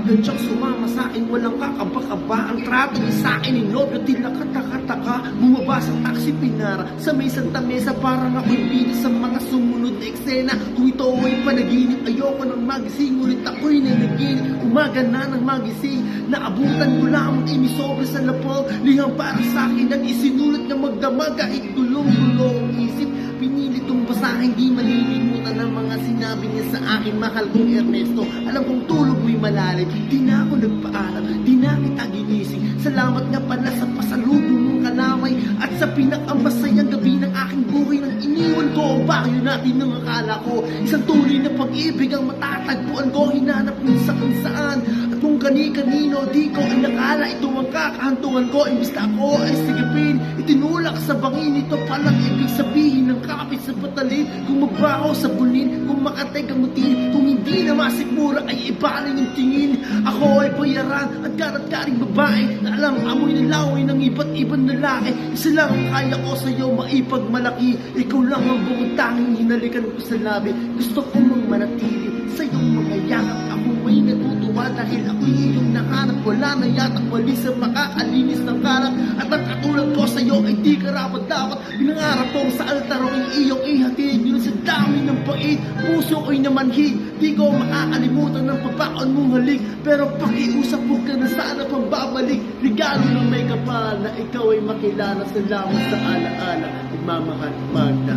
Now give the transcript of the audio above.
agad siyang sumama sa akin. Walang kakaba-kaba ang trato niya sa akin. Inobyo, tinakataka-taka. Bumaba sa taxi, pinara sa may Santa Mesa. Parang ako'y bida sa mga sumunod na eksena. Kung ito ay panaginip, ayoko nang magising. Ngunit ako'y nanaginip, umaga na nang magising. Naabutan ko lamang imisobre sa lapag. Liham para sa akin ang isinulat na magdamag. Kahit gulong-gulong isip, pinilit kong basahin. Di malilimutan ang mga sinabi niya sa akin. Mahal kong Ernesto, alam kong tulog mo'y malalim. Di na ako nagpaalam, di na kita ginising. Salamat nga pala sa pasalubong mong kalamay. At sa pinakamasayang gabi ng aking buhay, nang iniwan ko ang baryo natin ng akala ko. Isang tunay na pag-ibig ang matatagpuan ko. Hinanap niya sa kung saan at kung kani-kanino. Di ko inakala ito ang kakahantungan ko. Imbis na ako ay sigapin, itinulak sa bangin. Ito palang ibig sabihin ng kapit sa patalim. Kung magbaho sa bunin, kung makatay ang mutin, kung hindi na masikmura ay ibaling yung tingin. Ako ay bayaran at karat-karing babae na alam amoy ng laway ng iba't ibang lalaki. Isa lang ang kaya ko sa'yo maipagmalaki. Ikaw lang ang bukod tanging hinalikan ko sa labi. Gusto ko mang manatili sa iyong mga yakap. Ako may natutuwa dahil ako'y iyong nahanap. Wala na yatang wali sa makakalinis ng kalat. At ang katulad ko sa'yo ay di karapat-dapat. Pinangarap kong sa altar ang iyong ihatid. Yun sa dami ng pait, puso ko'y namanhid. Di ko makakalimutan ng papaon mong halik. Pero pakiusap mo ka na sana pang babalik. Regalo ng may kapal na ikaw ay makilala. Salamat sa alaala, nagmamahal, Magna.